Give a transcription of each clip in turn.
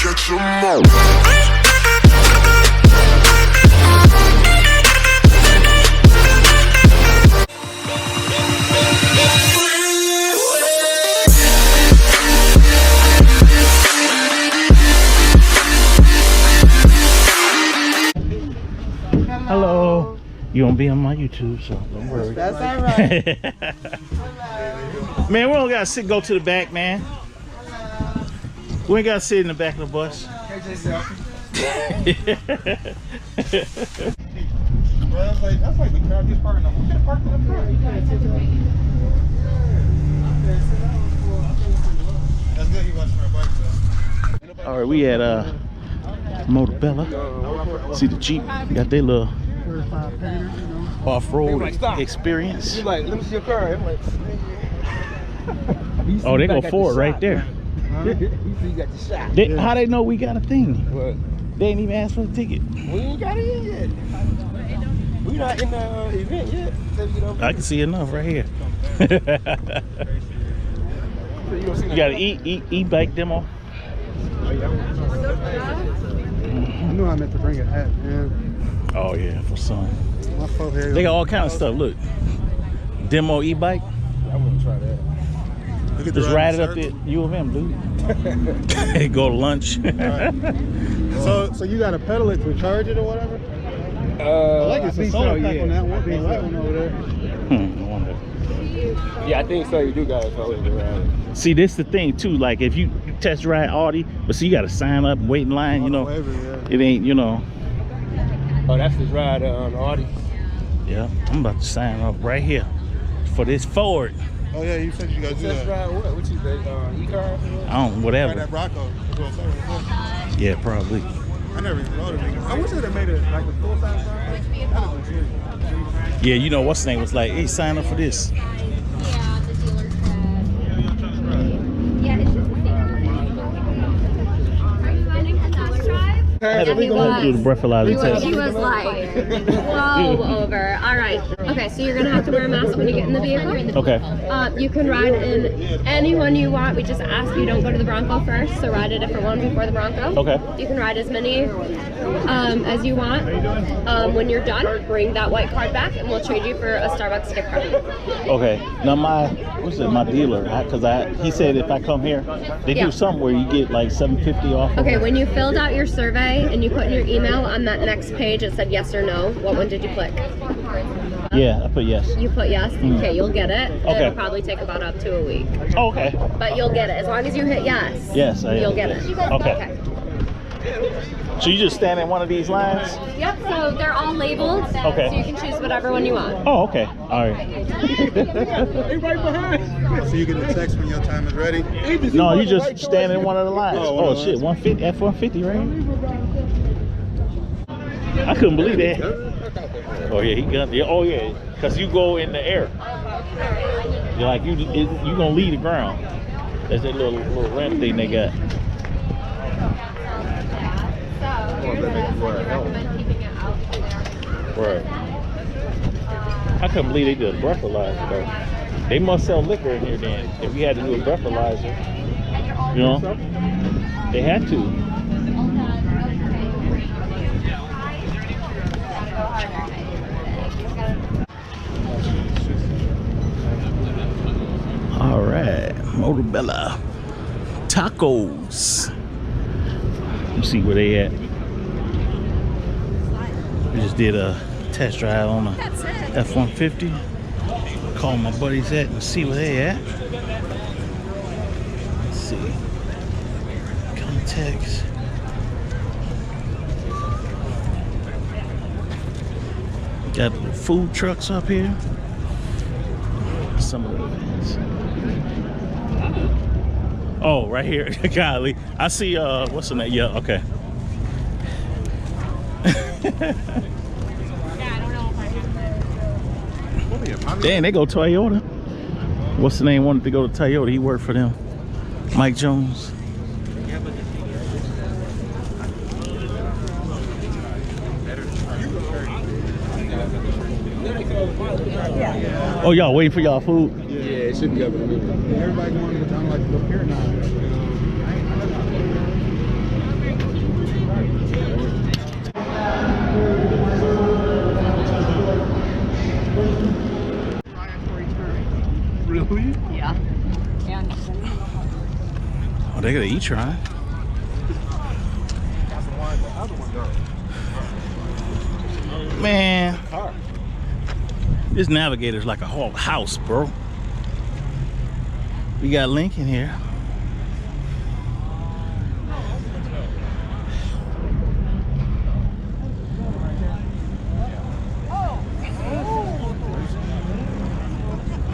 catch 'em all. Hello. You gonna be on my YouTube, so don't worry. That's all right. Man, we don't gotta go to the back, man. We ain't gotta sit in the back of the bus. Well, that's like the crappiest part. We could have parked in the front. That's good. You watching our bike, though. All right, we at Moto. See the Jeep got their little off-road experience. You like, let me see your car. I'm like, Oh, they go forward right there. You got the shot. How they know we got a thing? What? They ain't even asked for the ticket. We ain't got it in yet. We not in the event yet. I can see enough right here. You got an e-bike demo? I knew I meant to bring a hat, man. Oh yeah, for some. My fault here. They got all kind of stuff. Look, demo e-bike. I wouldn't try that. Just ride it up there, U of M, dude. Go to lunch. Right. So you got to pedal it to charge it or whatever? I like it. Solar pack on that one. The white one over there. I wonder. Yeah, I think so. You do got to pedal it around. See, this the thing too. Like if you test ride Audi, but see, you got to sign up, wait in line. You know, it ain't. You know. Oh, that's the ride on Audi. Yeah, I'm about to sign up right here for this Ford. Oh yeah, you said you got to do that. Ride what? What you think? E-car? I don't. Whatever. Ride that Bronco. Yeah, probably. I never even rode it. I wish they'd have made it like a full-size Bronco. Yeah, you know what's the name was like, hey, sign up for this. Yeah, the dealer said. Yeah, it's just the same. Are you running a test drive? I had to do the breathalyzer test. He was like, whoa, over. All right. Okay, so you're going to have to wear a mask when you get in the vehicle. Okay. You can ride in any one you want. We just ask you don't go to the Bronco first, so ride a different one before the Bronco. Okay. You can ride as many as you want. When you're done, bring that white card back, and we'll trade you for a Starbucks gift card. Okay. Now my dealer, because he said if I come here, they do something where you get like $7.50 off. Okay. When you filled out your survey and you put in your email on that next page, it said yes or no. What one did you click? Yeah, I put yes. You put yes? Okay, you'll get it. Okay. It'll probably take about up to a week. Oh, okay. But you'll get it. As long as you hit yes. Yes, I am. You'll get it. Okay. So you just stand in one of these lines? Yep, so they're all labeled. Okay. So you can choose whatever one you want. Oh, okay. All right. They right behind. So you get a text when your time is ready? No, you just stand in one of the lines. Oh, shit, 150, F-150, right? I couldn't believe that. Oh yeah, he got the. Oh yeah, because you go in the air. You're like you gonna leave the ground. That's that little ramp thing they got. Right. I couldn't believe they did a breathalyzer though. They must sell liquor in here then. If we had to do a breathalyzer, you know, they had to. All right, Moto tacos. You see where they at? We just did a test drive on the F-150. Call my buddies at and see where they at. Let's see. Contacts. Got food trucks up here. Some of the events. Oh, right here. Golly. I see what's the name? Yeah, okay. Dang, they go Toyota. What's the name? Wanted to go to Toyota. He worked for them. Mike Jones. Oh, y'all waiting for y'all food? Yeah, it should be up in a minute. Everybody going to the town like up here now. they got an e-tron. Man, this Navigator's like a whole house, bro. We got Lincoln here.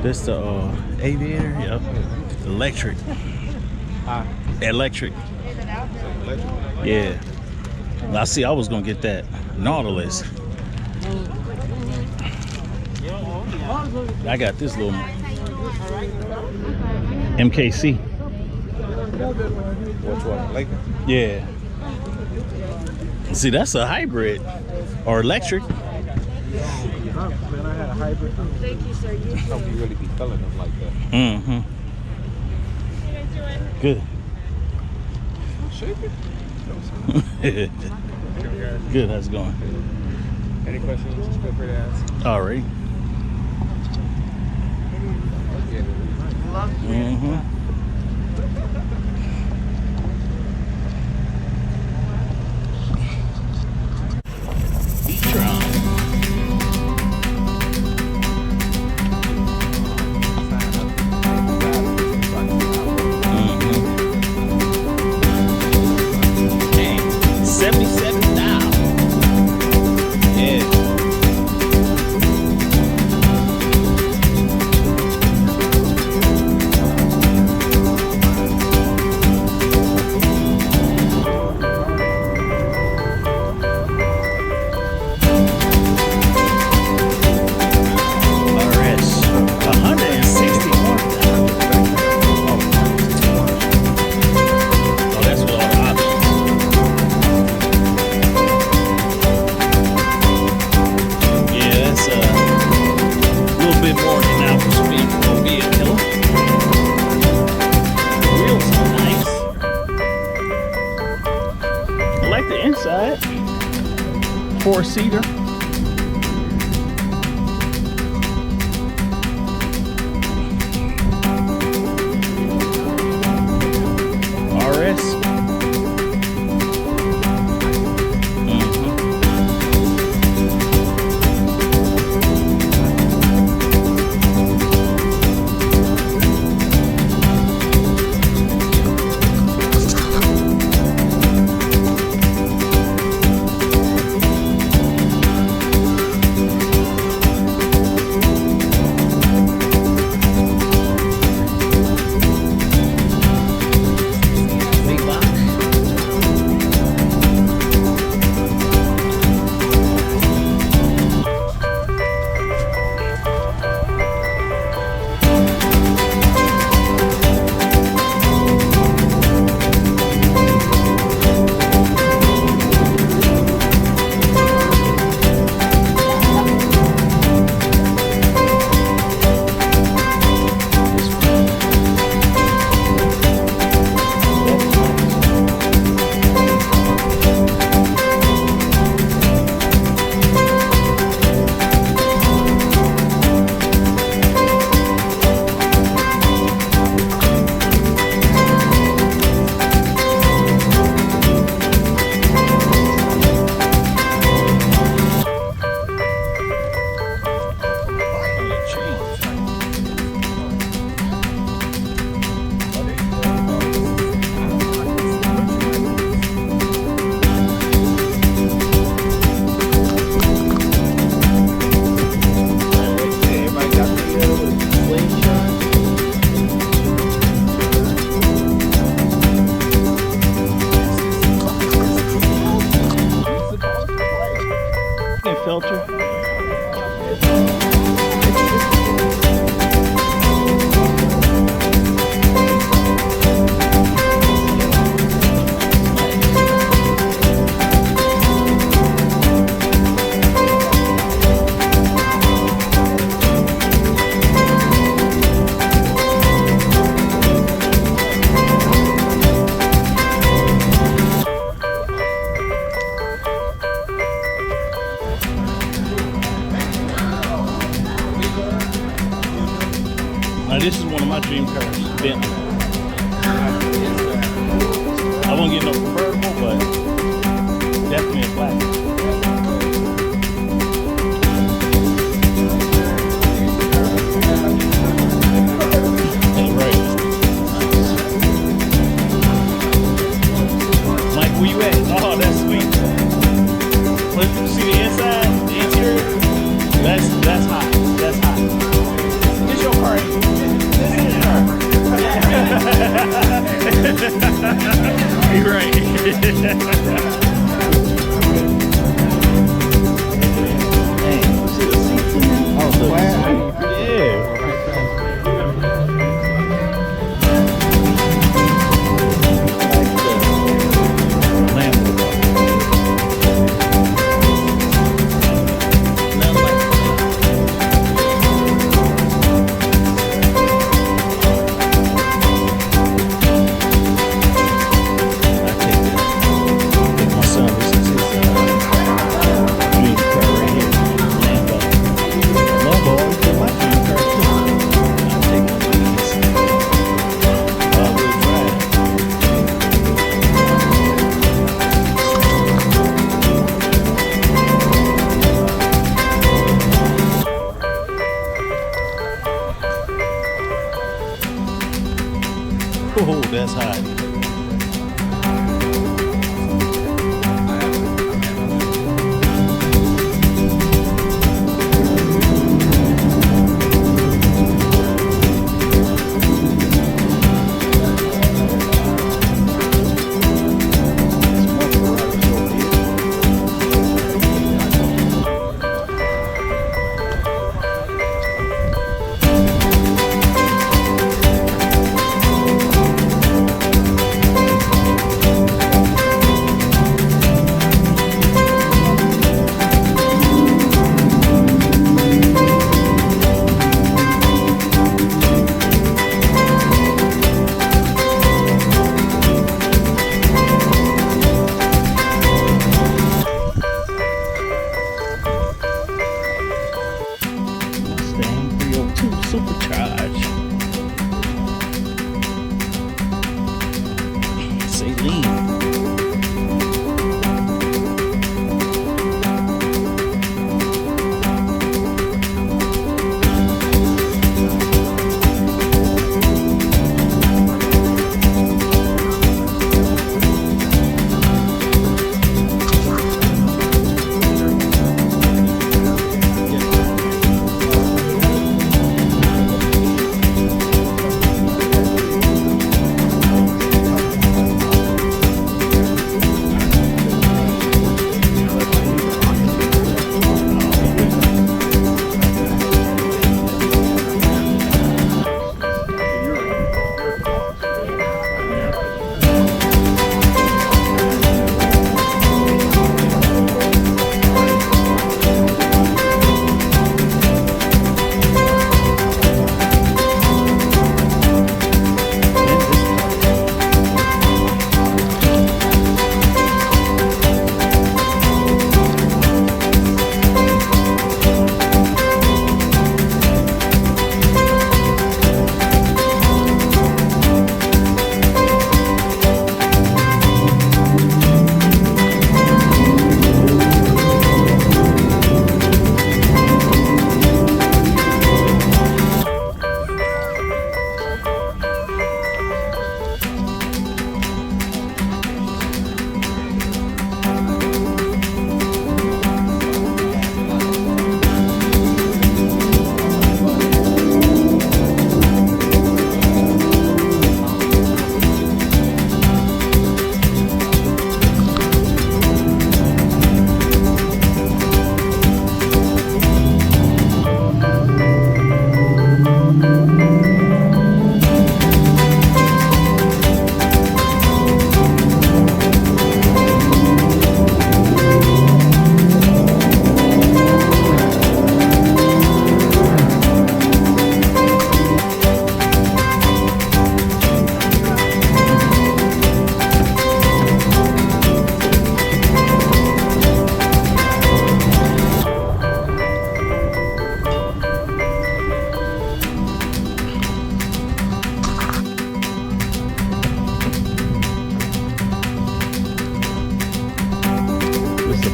This the Aviator, yep. Electric. Electric. Yeah. I see. I was gonna get that Nautilus. I got this little MKC. Which one? Lincoln? Yeah. See, that's a hybrid or electric. Man, I had a hybrid. Thank you, sir. You Hope you really be feeling them like that. Mm-hmm. Good. Shake it. Good. How's it going? Any questions? Just feel free to ask. All right. Mm-hmm. E-tron. Dang, 77 now. Yeah. Inside, 4-seater. RS. Filter. Now this is one of my dream cars, Bentley. Oh, that's hot. Supercharged. Say lean.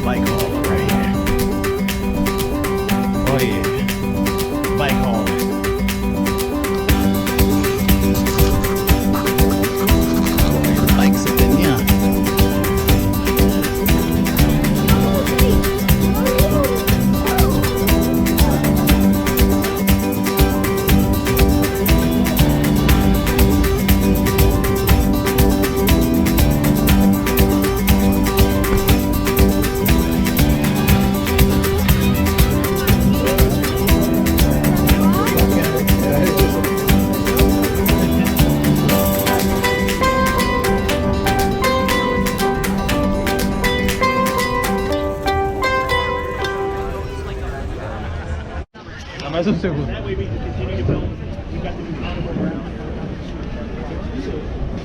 Bike haul right here. Oh yeah, bike haul. Bikes up in here. Eso es seguro. That way we can continue to build. We've got the new Moto around.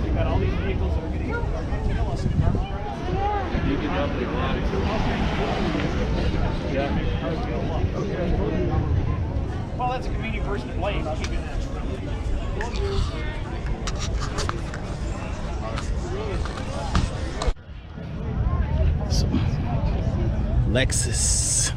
We've got all these vehicles that are getting tail us. You can help me a lot. Yeah. Well, that's a convenient person to blame. I'll keep it that. So, Lexus.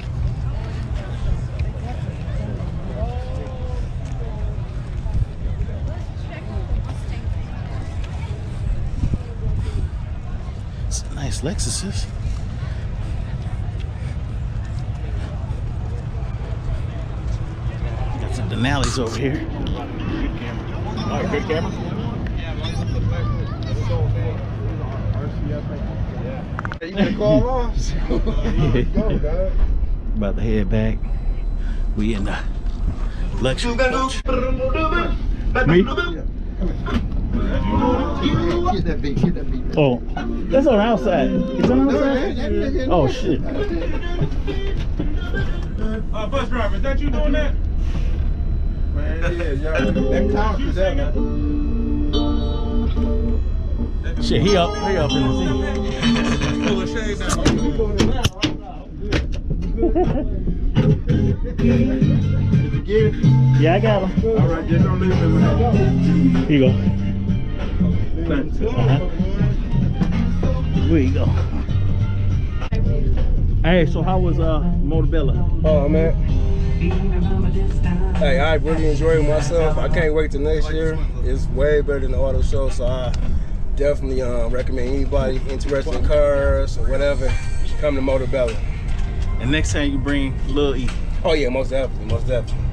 It's nice Lexuses. Got some Denali's over here. All right, good camera. You better call off. About to head back. We in the luxury coach. Me? Get that beat, get that beat. Oh, that's on the outside. It's on the outside? Oh, shit. Bus driver, is that you doing that? Man, yeah, that counts for that, man. Shit, he up in the seat. Pull the shade down. Yeah, I got him. All right, just don't leave him with that. Here you go. Where you go? Hey, so how was Montebello? Oh man, hey, I really enjoyed myself. I can't wait till next year. It's way better than the auto show, so I definitely recommend anybody interested in cars or whatever, come to Montebello. And next time you bring Lil E. Oh yeah, most definitely, most definitely.